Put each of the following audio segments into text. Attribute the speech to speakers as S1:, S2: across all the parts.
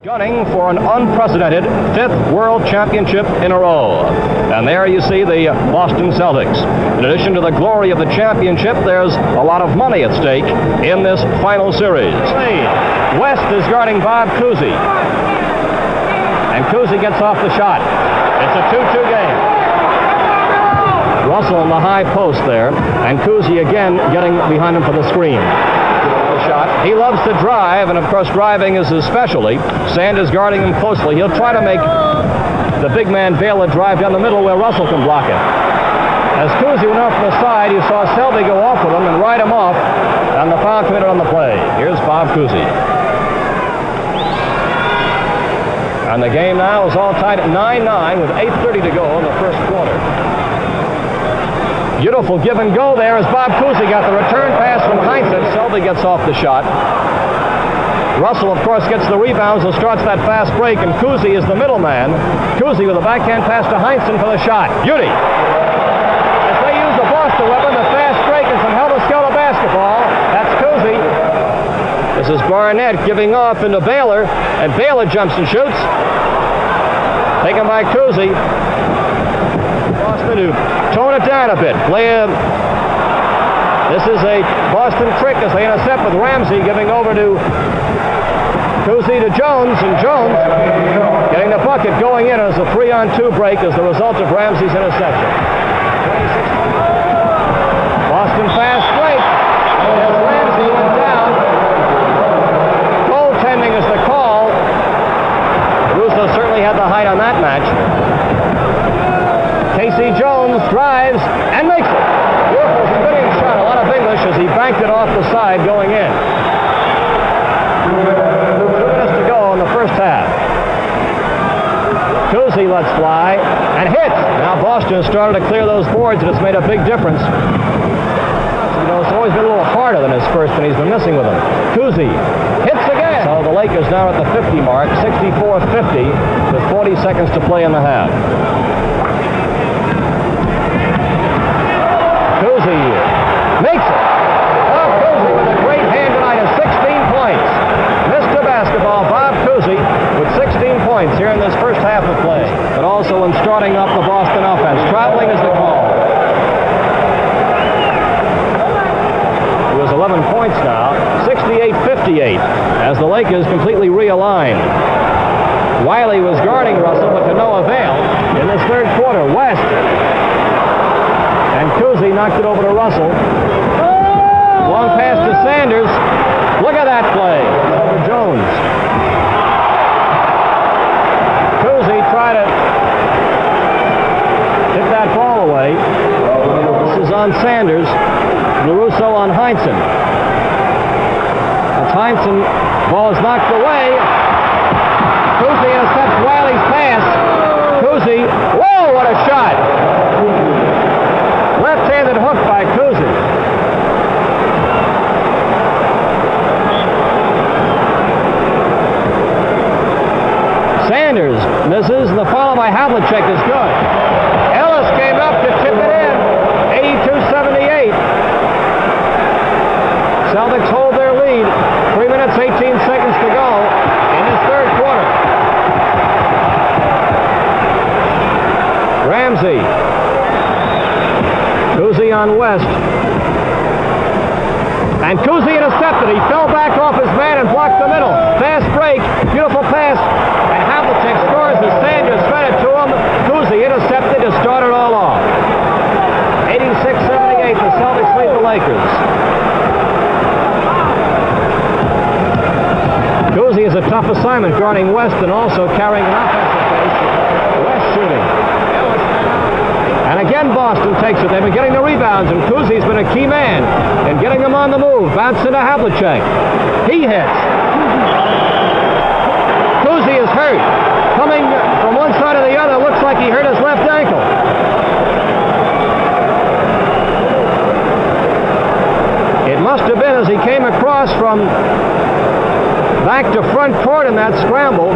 S1: Gunning for an unprecedented 5th World Championship in a row. And there you see the Boston Celtics. In addition to the glory of the championship, there's a lot of money at stake in this final series. West is guarding Bob Cousy. And Cousy gets off the shot. It's a 2-2 game. Russell in the high post there. And Cousy again getting behind him for the screen. Shot. He loves to drive, and of course driving is his specialty. Sanders guarding him closely. He'll try to make the big man Baylor drive down the middle where Russell can block it. As Cousy went off from the side, you saw Selby go off with him and ride him off, and the foul committed on the play. Here's Bob Cousy. And the game now is all tied at 9-9 with 8:30 to go in the first quarter. Beautiful give and go there as Bob Cousy got the return pass from Heinsohn. Selby gets off the shot. Russell, of course, gets the rebounds and starts that fast break, and Cousy is the middleman. Cousy with a backhand pass to Heinsohn for the shot. Beauty. As they use the Boston weapon, the fast break and some hell-to-skelter basketball. That's Cousy. This is Barnett giving off into Baylor, and Baylor jumps and shoots. Taken by Cousy. Boston to tone it down a bit. This is a Boston trick as they intercept with Ramsey giving over to Cousy to Jones, and Jones getting the bucket going in as a 3-on-2 break as the result of Ramsey's interception. Boston fast break as Ramsey went down. Goaltending is the call. Russo certainly had the height on that match. Casey Jones drives and makes it. Beautiful spinning shot, a lot of English as he banked it off the side going in. 2 minutes to go in the first half. Cousy lets fly and hits. Now Boston has started to clear those boards, and it's made a big difference. You know, it's always been a little harder than his first, and he's been missing with them. Cousy hits again. So the Lakers now at the 50 mark, 64-50 with 40 seconds to play in the half. Cousy makes it. Oh, Cousy with a great hand tonight of 16 points. Mr. Basketball, Bob Cousy with 16 points here in this first half of play, but also in starting up the Boston offense. Traveling is the call. It was 11 points now, 68-58, as the Lakers completely realigned. Wiley was guarding Russell, but to no avail. In this third quarter, West. And Cousy knocked it over to Russell. Long pass to Sanders. Look at that play. Over Jones. Cousy tried to hit that ball away. This is on Sanders. LaRusso on Heinsohn. As Heinsohn, ball is knocked away. Cousy intercepts Wiley's pass. Cousy, whoa, what a shot. Left-handed hook by Cousy. Sanders misses, and the follow by Havlicek is good. Ellis came up to tip it in. 82-78. Celtics hold their lead. 3 minutes, 18 seconds to go in this third quarter. Ramsey. Cousy on West. And Cousy intercepted. He fell back off his man and blocked the middle. Fast break. Beautiful pass. And Havlicek scores as Sanders fed it to him. Cousy intercepted to start it all off. 86-78. The Celtics lead the Lakers. Cousy is a tough assignment guarding West and also carrying an offensive base. West shooting. And again, Boston takes it. They've been getting the rebounds, and Cousy's been a key man in getting them on the move. Bounce into Havlicek. He hits. Cousy is hurt. Coming from one side or the other, looks like he hurt his left ankle. It must have been as he came across from back to front court in that scramble.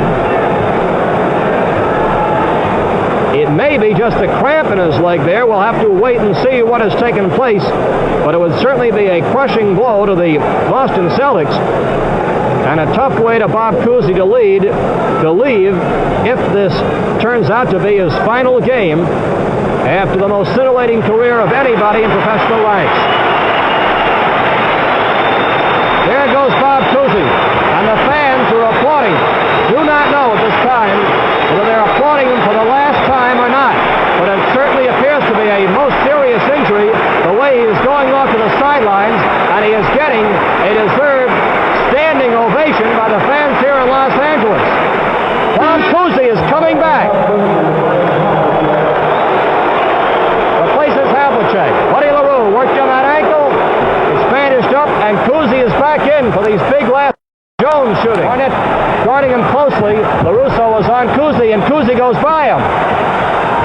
S1: It may be just a cramp in his leg there. We'll have to wait and see what has taken place. But it would certainly be a crushing blow to the Boston Celtics. And and a tough way to Bob Cousy to leave if this turns out to be his final game after the most scintillating career of anybody in professional ranks. There goes Bob Cousy, and the fans are applauding. Do not know at this time whether they're applauding him for the last time or not, but it certainly appears to be a most serious injury the way he is going off to the sidelines, and he is getting a deserved standing ovation by the fans here in Los Angeles. Bob Cousy is coming back. Replaces Havlicek. Buddy LaRue worked on that ankle. It's bandaged up, and Cousy is back in for these big last. Jones shooting. Barnett guarding him closely. LaRusso was on Cousy, and Cousy goes by him.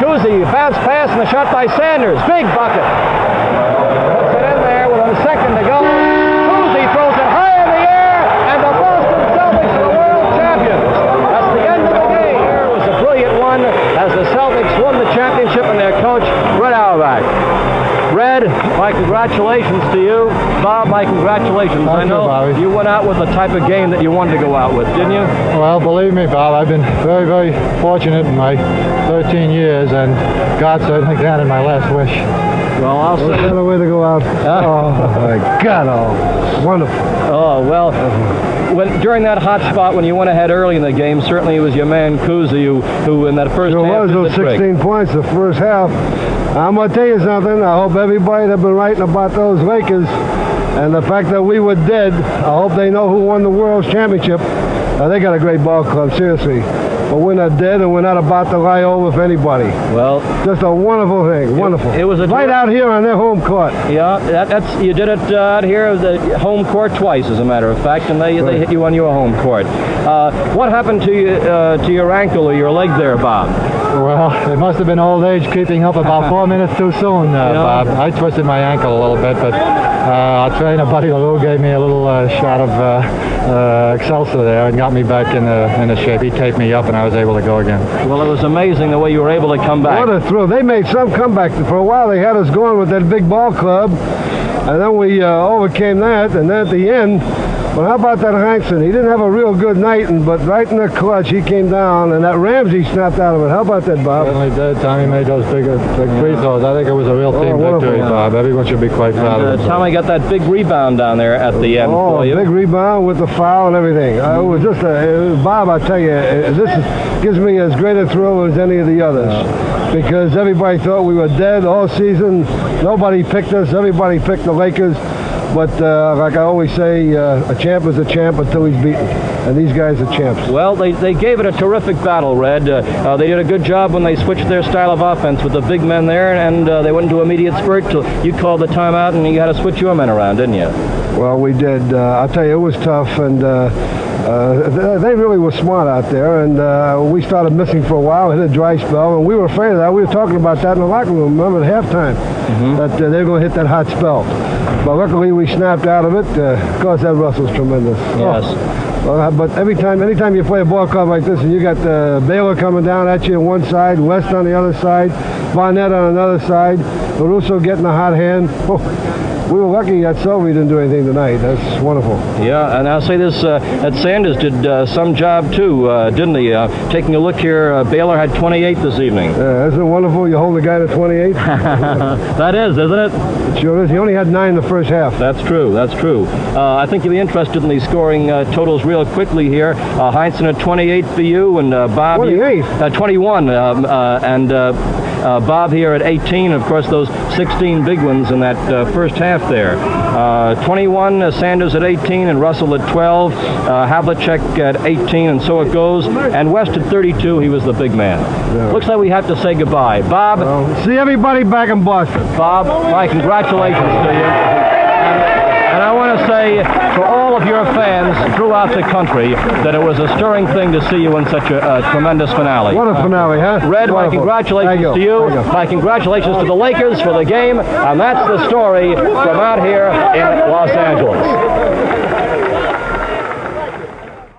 S1: Cousy bounce pass and the shot by Sanders. Big bucket. Puts it in there with a second to go. Cousy throws it high in the air, and the Boston Celtics are world champions. That's the end of the game. It was a brilliant one as the Celtics won the championship and their coach, Red Auerbach. Red, my congratulations to you. Bob, my congratulations. I know you went out with the type of game that you wanted to go out with, didn't you?
S2: Well, believe me, Bob, I've been very, very fortunate in my 13 years, and God certainly granted my last wish.
S1: Well, I'll say...
S3: What a way to go out. Oh, my God. Oh, wonderful.
S1: Oh, well, during that hot spot when you went ahead early in the game, certainly it was your man Cousy who in that first half
S3: There was those 16 points the first half. I'm going to tell you something. I hope everybody that's been writing about those Lakers and the fact that we were dead, I hope they know who won the World Championship. They got a great ball club, seriously. But we're not dead, and we're not about to lie over with anybody.
S1: Well,
S3: just a wonderful thing, wonderful.
S1: It was
S3: right out here on their home court.
S1: Yeah, you did it out here, the home court twice, as a matter of fact, and they hit you on your home court. What happened to your ankle or your leg there, Bob?
S2: Well, it must have been old age keeping up about 4 minutes too soon, Bob. I twisted my ankle a little bit, but our trainer, Buddy LaRue, gave me a little shot of Excelsior there and got me back in the shape. He taped me up, and I was able to go again. Well,
S1: it was amazing the way you were able to come back.
S3: What a thrill. They made some comeback. For a while, they had us going with that big ball club, and then we overcame that, and then at the end, well, how about that Hankson? He didn't have a real good night, but right in the clutch, he came down, and that Ramsey snapped out of it. How about that, Bob?
S2: Certainly did. Tommy made those big free throws. I think it was a real team victory, Bob. Everyone should be quite proud of it.
S1: Tommy got that big rebound down there at the end for you.
S3: Big rebound with the foul and everything. It was just Bob, I tell you, gives me as great a thrill as any of the others. Because everybody thought we were dead all season. Nobody picked us. Everybody picked the Lakers. But like I always say, a champ is a champ until he's beaten. And these guys are champs.
S1: Well, they gave it a terrific battle, Red. They did a good job when they switched their style of offense with the big men there, and they went into immediate spurt till you called the timeout, and you had to switch your men around, didn't you?
S3: Well, we did. I'll tell you, it was tough, and they really were smart out there, and we started missing for a while, hit a dry spell, and we were afraid of that. We were talking about that in the locker room, remember, at halftime, that they were going to hit that hot spell. But luckily, we snapped out of it. Of course, that Russell's tremendous.
S1: Yes.
S3: But anytime you play a ball club like this, and you got Baylor coming down at you on one side, West on the other side, Barnett on another side, LaRusso getting a hot hand. We were lucky that Sylvie didn't do anything tonight. That's wonderful.
S1: Yeah, and I'll say this, that Sanders did some job too, didn't he? Taking a look here, Baylor had 28 this evening.
S3: Isn't it wonderful? You hold the guy to 28?
S1: That is, isn't it?
S3: It sure is. He only had 9 in the first half.
S1: That's true, that's true. I think you'll be interested in the scoring totals real quickly here. Heinsohn at 28 for you, and Bob...
S3: 28?
S1: 21, and Bob here at 18. Of course, those 16 big ones in that first half there. 21, Sanders at 18, and Russell at 12. Havlicek at 18, and so it goes. And West at 32, he was the big man. Yeah. Looks like we have to say goodbye. Bob.
S3: See everybody back in Boston.
S1: Bob, my congratulations to you. And I want to say to all of your fans throughout the country that it was a stirring thing to see you in such a tremendous finale.
S3: What a finale, huh?
S1: Red, my congratulations to you. My congratulations to the Lakers for the game. And that's the story from out here in Los Angeles.